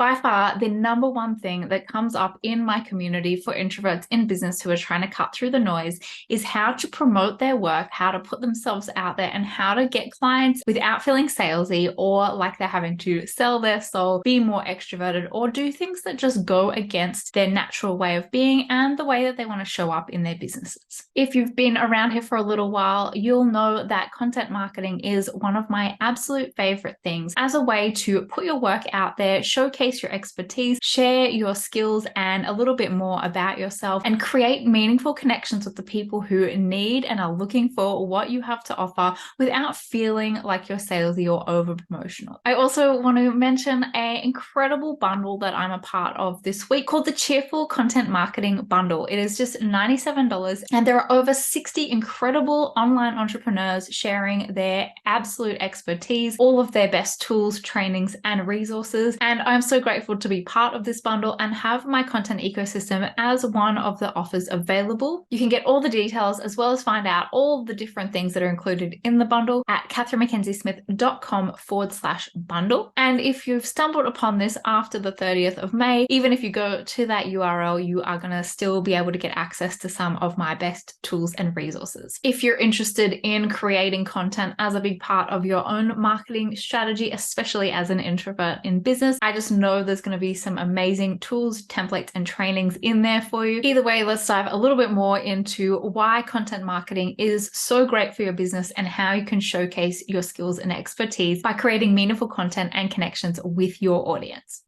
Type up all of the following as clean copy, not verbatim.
By far, the number one thing that comes up in my community for introverts in business who are trying to cut through the noise is how to promote their work, how to put themselves out there, and how to get clients without feeling salesy or like they're having to sell their soul, be more extroverted, or do things that just go against their natural way of being and the way that they want to show up in their businesses. If you've been around here for a little while, you'll know that content marketing is one of my absolute favorite things as a way to put your work out there, showcase your expertise, share your skills and a little bit more about yourself, and create meaningful connections with the people who need and are looking for what you have to offer without feeling like you're salesy or over promotional. I also want to mention an incredible bundle that I'm a part of this week called the Cheerful Content Marketing Bundle. It is just $97 and there are over 60 incredible online entrepreneurs sharing their absolute expertise, all of their best tools, trainings, and resources. And I'm so grateful to be part of this bundle and have my content ecosystem as one of the offers available. You can get all the details as well as find out all the different things that are included in the bundle at katherinemackenzie-smith.com/bundle. And if you've stumbled upon this after the 30th of May, even if you go to that URL, you are going to still be able to get access to some of my best tools and resources. If you're interested in creating content as a big part of your own marketing strategy, especially as an introvert in business, I just know there's going to be some amazing tools, templates, and trainings in there for you. Either way, let's dive a little bit more into why content marketing is so great for your business and how you can showcase your skills and expertise by creating meaningful content and connections with your audience.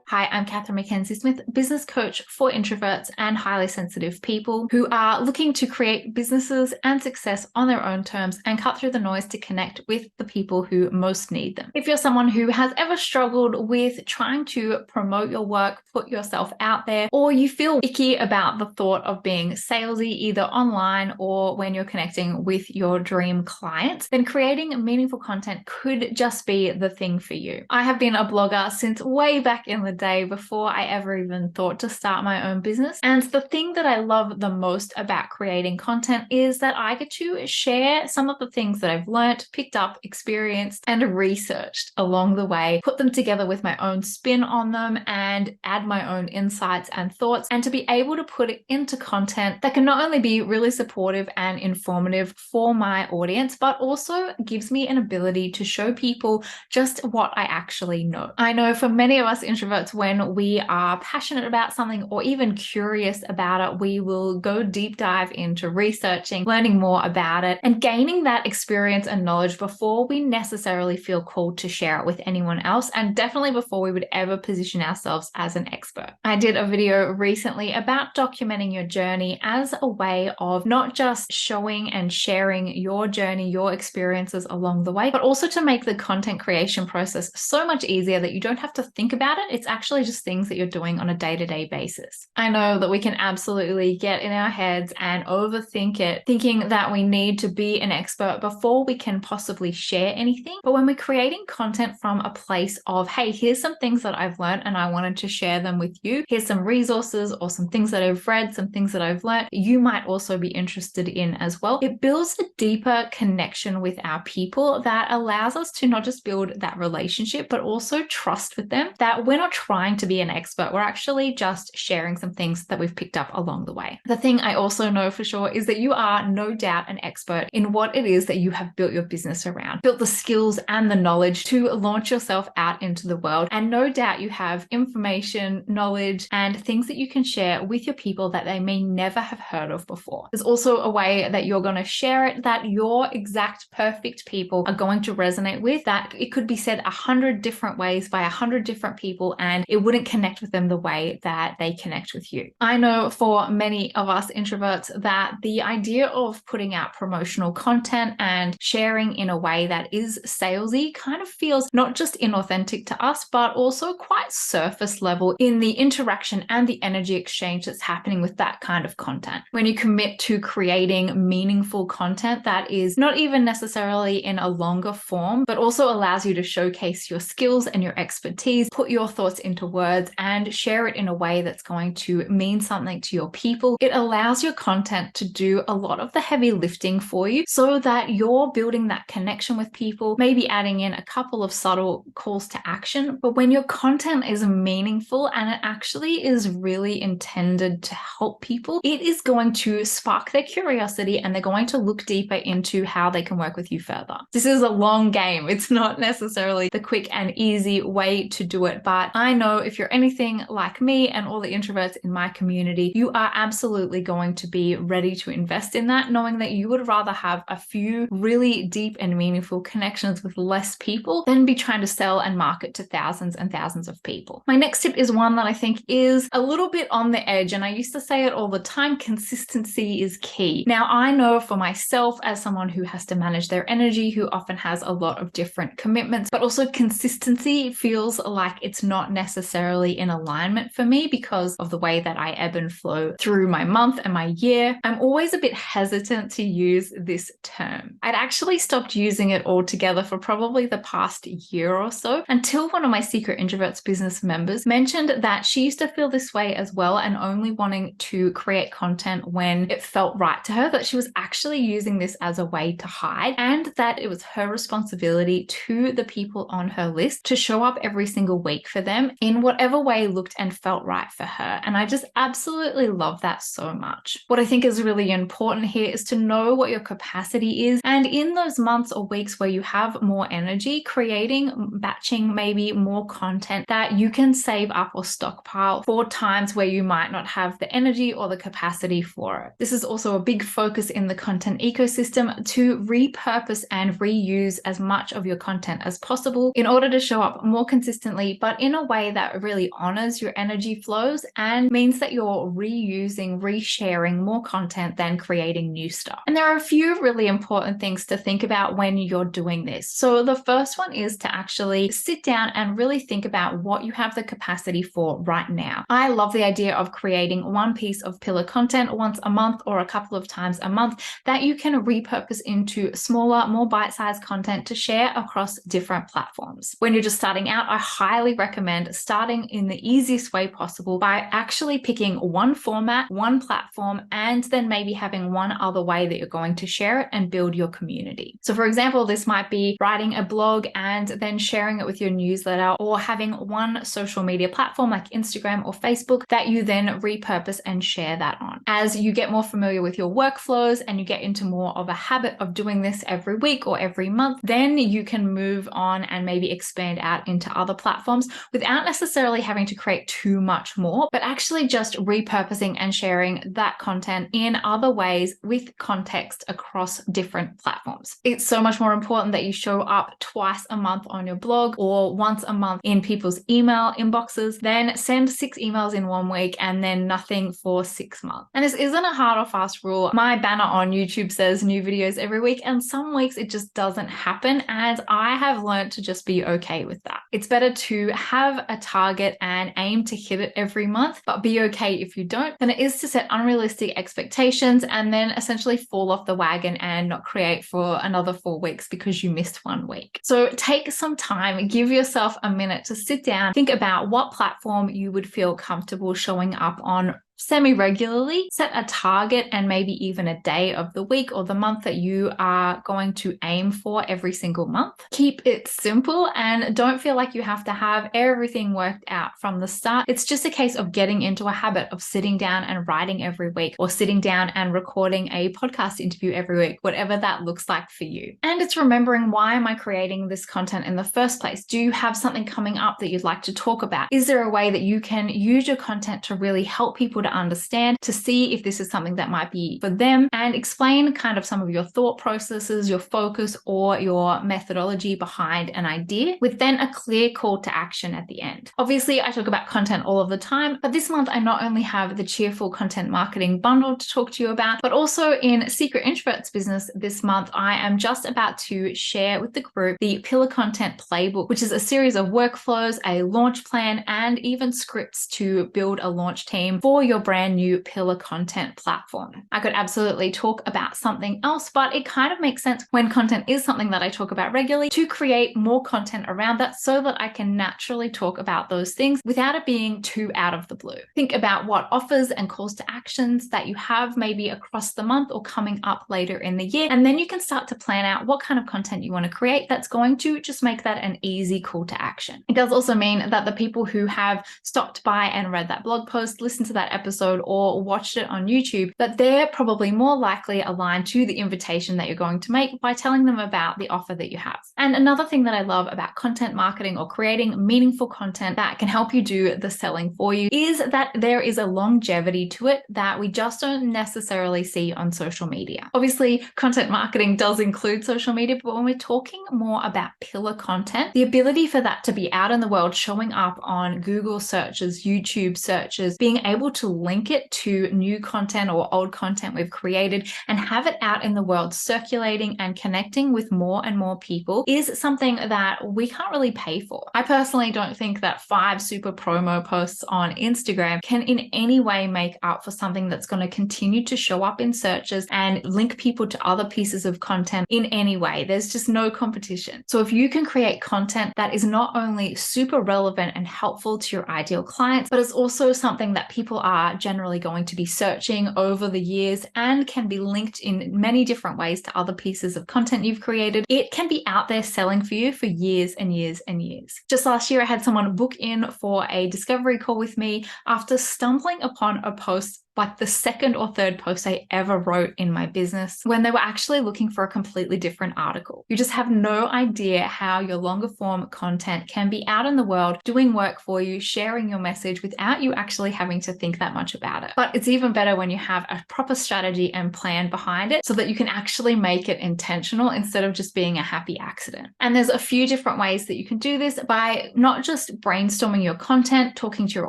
Hi, I'm Katherine Mackenzie-Smith, business coach for introverts and highly sensitive people who are looking to create businesses and success on their own terms and cut through the noise to connect with the people who most need them. If you're someone who has ever struggled with trying to promote your work, put yourself out there, or you feel icky about the thought of being salesy either online or when you're connecting with your dream clients, then creating meaningful content could just be the thing for you. I have been a blogger since way back in the day before I ever even thought to start my own business. And the thing that I love the most about creating content is that I get to share some of the things that I've learned, picked up, experienced, and researched along the way, put them together with my own spin on them and add my own insights and thoughts, and to be able to put it into content that can not only be really supportive and informative for my audience, but also gives me an ability to show people just what I actually know. I know for many of us introverts, when we are passionate about something or even curious about it, we will go deep dive into researching, learning more about it, and gaining that experience and knowledge before we necessarily feel called to share it with anyone else, and definitely before we would ever position ourselves as an expert. I did a video recently about documenting your journey as a way of not just showing and sharing your journey, your experiences along the way, but also to make the content creation process so much easier that you don't have to think about it. It's actually just things that you're doing on a day-to-day basis. I know that we can absolutely get in our heads and overthink it, thinking that we need to be an expert before we can possibly share anything. But when we're creating content from a place of, hey, here's some things that I've learned and I wanted to share them with you. Here's some resources or some things that I've read, some things that I've learned you might also be interested in as well. It builds a deeper connection with our people that allows us to not just build that relationship, but also trust with them, that we're not trying to be an expert. We're actually just sharing some things that we've picked up along the way. The thing I also know for sure is that you are no doubt an expert in what it is that you have built your business around, built the skills and the knowledge to launch yourself out into the world. And no doubt you have information, knowledge, and things that you can share with your people that they may never have heard of before. There's also a way that you're going to share it that your exact perfect people are going to resonate with, that it could be said 100 different ways by 100 different people, and it wouldn't connect with them the way that they connect with you. I know for many of us introverts that the idea of putting out promotional content and sharing in a way that is salesy kind of feels not just inauthentic to us, but also quite surface level in the interaction and the energy exchange that's happening with that kind of content. When you commit to creating meaningful content that is not even necessarily in a longer form, but also allows you to showcase your skills and your expertise, put your thoughts into words and share it in a way that's going to mean something to your people. It allows your content to do a lot of the heavy lifting for you so that you're building that connection with people, maybe adding in a couple of subtle calls to action. But when your content is meaningful and it actually is really intended to help people, it is going to spark their curiosity and they're going to look deeper into how they can work with you further. This is a long game. It's not necessarily the quick and easy way to do it, but I know if you're anything like me and all the introverts in my community, you are absolutely going to be ready to invest in that, knowing that you would rather have a few really deep and meaningful connections with less people than be trying to sell and market to thousands and thousands of people. My next tip is one that I think is a little bit on the edge, and I used to say it all the time: consistency is key. Now, I know for myself, as someone who has to manage their energy, who often has a lot of different commitments, but also consistency feels like it's not necessarily in alignment for me because of the way that I ebb and flow through my month and my year. I'm always a bit hesitant to use this term. I'd actually stopped using it altogether for probably the past year or so, until one of my Secret Introverts business members mentioned that she used to feel this way as well, and only wanting to create content when it felt right to her, that she was actually using this as a way to hide, and that it was her responsibility to the people on her list to show up every single week for them in whatever way looked and felt right for her. And I just absolutely love that so much. What I think is really important here is to know what your capacity is, and in those months or weeks where you have more energy, batching maybe more content that you can save up or stockpile for times where you might not have the energy or the capacity for it. This is also a big focus in the content ecosystem, to repurpose and reuse as much of your content as possible in order to show up more consistently, but in a way that really honors your energy flows and means that you're reusing, resharing more content than creating new stuff. And there are a few really important things to think about when you're doing this. So the first one is to actually sit down and really think about what you have the capacity for right now. I love the idea of creating one piece of pillar content once a month or a couple of times a month that you can repurpose into smaller, more bite-sized content to share across different platforms. When you're just starting out, I highly recommend starting in the easiest way possible by actually picking one format, one platform, and then maybe having one other way that you're going to share it and build your community. So for example, this might be writing a blog and then sharing it with your newsletter, or having one social media platform like Instagram or Facebook that you then repurpose and share that on. As you get more familiar with your workflows and you get into more of a habit of doing this every week or every month, then you can move on and maybe expand out into other platforms without necessarily having to create too much more, but actually just repurposing and sharing that content in other ways with context across different platforms. It's so much more important that you show up twice a month on your blog or once a month in people's email inboxes than send 6 emails in 1 week and then nothing for 6 months. And this isn't a hard or fast rule. My banner on YouTube says new videos every week, and some weeks it just doesn't happen, and I have learned to just be okay with that. It's better to have a target and aim to hit it every month, but be okay if you don't, than it is to set unrealistic expectations and then essentially fall off the wagon and not create for another 4 weeks because you missed 1 week. So take some time, give yourself a minute to sit down, think about what platform you would feel comfortable showing up on semi-regularly, set a target and maybe even a day of the week or the month that you are going to aim for every single month. Keep it simple and don't feel like you have to have everything worked out from the start. It's just a case of getting into a habit of sitting down and writing every week, or sitting down and recording a podcast interview every week, whatever that looks like for you. And it's remembering, why am I creating this content in the first place? Do you have something coming up that you'd like to talk about? Is there a way that you can use your content to really help people to understand, to see if this is something that might be for them, and explain kind of some of your thought processes, your focus, or your methodology behind an idea, with then a clear call to action at the end. Obviously, I talk about content all of the time, but this month I not only have the Cheerful Content Marketing Bundle to talk to you about, but also in Secret Introverts business this month, I am just about to share with the group the Pillar Content Playbook, which is a series of workflows, a launch plan, and even scripts to build a launch team for your your brand new pillar content platform. I could absolutely talk about something else, but it kind of makes sense when content is something that I talk about regularly to create more content around that so that I can naturally talk about those things without it being too out of the blue. Think about what offers and calls to actions that you have maybe across the month or coming up later in the year, and then you can start to plan out what kind of content you want to create that's going to just make that an easy call to action. It does also mean that the people who have stopped by and read that blog post, listened to that episode, or watched it on YouTube, that they're probably more likely aligned to the invitation that you're going to make by telling them about the offer that you have. And another thing that I love about content marketing or creating meaningful content that can help you do the selling for you is that there is a longevity to it that we just don't necessarily see on social media. Obviously, content marketing does include social media, but when we're talking more about pillar content, the ability for that to be out in the world, showing up on Google searches, YouTube searches, being able to link it to new content or old content we've created and have it out in the world circulating and connecting with more and more people is something that we can't really pay for. I personally don't think that 5 super promo posts on Instagram can in any way make up for something that's going to continue to show up in searches and link people to other pieces of content in any way. There's just no competition. So if you can create content that is not only super relevant and helpful to your ideal clients, but it's also something that people are generally going to be searching over the years and can be linked in many different ways to other pieces of content you've created, it can be out there selling for you for years and years and years. Just last year, I had someone book in for a discovery call with me after stumbling upon a post, like the second or third post I ever wrote in my business, when they were actually looking for a completely different article. You just have no idea how your longer form content can be out in the world, doing work for you, sharing your message without you actually having to think that much about it. But it's even better when you have a proper strategy and plan behind it so that you can actually make it intentional instead of just being a happy accident. And there's a few different ways that you can do this by not just brainstorming your content, talking to your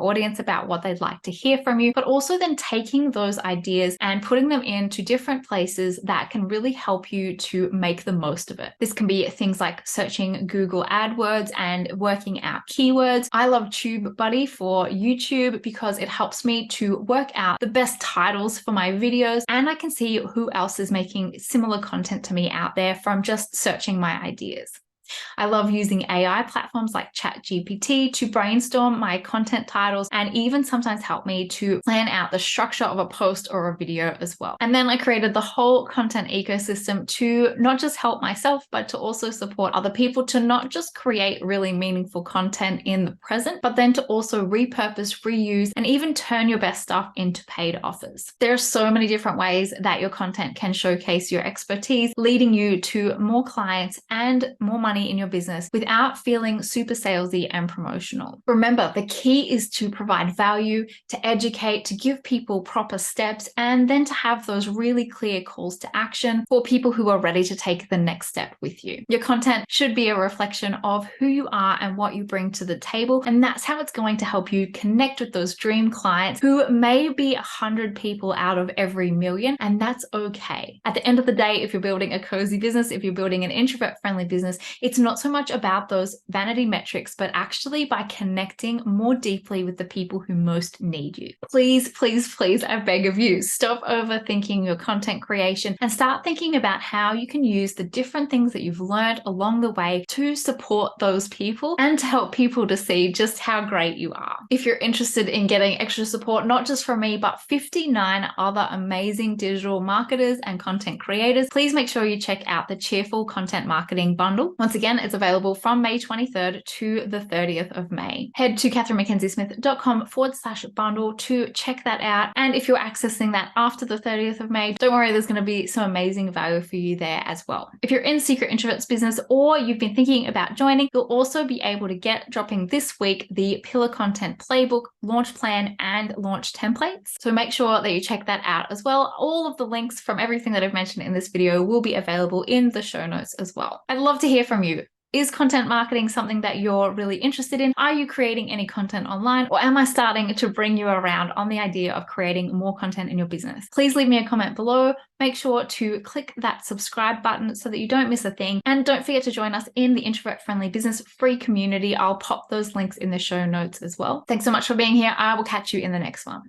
audience about what they'd like to hear from you, but also then taking those ideas and putting them into different places that can really help you to make the most of it. This can be things like searching Google AdWords and working out keywords. I love TubeBuddy for YouTube because it helps me to work out the best titles for my videos, and I can see who else is making similar content to me out there from just searching my ideas. I love using AI platforms like ChatGPT to brainstorm my content titles and even sometimes help me to plan out the structure of a post or a video as well. And then I created the whole content ecosystem to not just help myself, but to also support other people to not just create really meaningful content in the present, but then to also repurpose, reuse, and even turn your best stuff into paid offers. There are so many different ways that your content can showcase your expertise, leading you to more clients and more money in your business without feeling super salesy and promotional. Remember, the key is to provide value, to educate, to give people proper steps, and then to have those really clear calls to action for people who are ready to take the next step with you. Your content should be a reflection of who you are and what you bring to the table, and that's how it's going to help you connect with those dream clients who may be 100 people out of every million, and that's okay. At the end of the day, if you're building a cozy business, if you're building an introvert-friendly business, it's not so much about those vanity metrics, but actually by connecting more deeply with the people who most need you. Please, please, please, I beg of you, stop overthinking your content creation and start thinking about how you can use the different things that you've learned along the way to support those people and to help people to see just how great you are. If you're interested in getting extra support, not just from me, but 59 other amazing digital marketers and content creators, please make sure you check out the Cheerful Content Marketing Bundle. Once again, it's available from May 23rd to the 30th of May. Head to katherinemackenzie-smith.com/bundle to check that out. And if you're accessing that after the 30th of May, don't worry, there's going to be some amazing value for you there as well. If you're in Secret Introverts business or you've been thinking about joining, you'll also be able to get dropping this week the Pillar Content Playbook, Launch Plan, and Launch Templates. So make sure that you check that out as well. All of the links from everything that I've mentioned in this video will be available in the show notes as well. I'd love to hear from you. Is content marketing something that you're really interested in? Are you creating any content online? Or am I starting to bring you around on the idea of creating more content in your business? Please leave me a comment below. Make sure to click that subscribe button so that you don't miss a thing. And don't forget to join us in the Introvert Friendly Business free community. I'll pop those links in the show notes as well. Thanks so much for being here. I will catch you in the next one.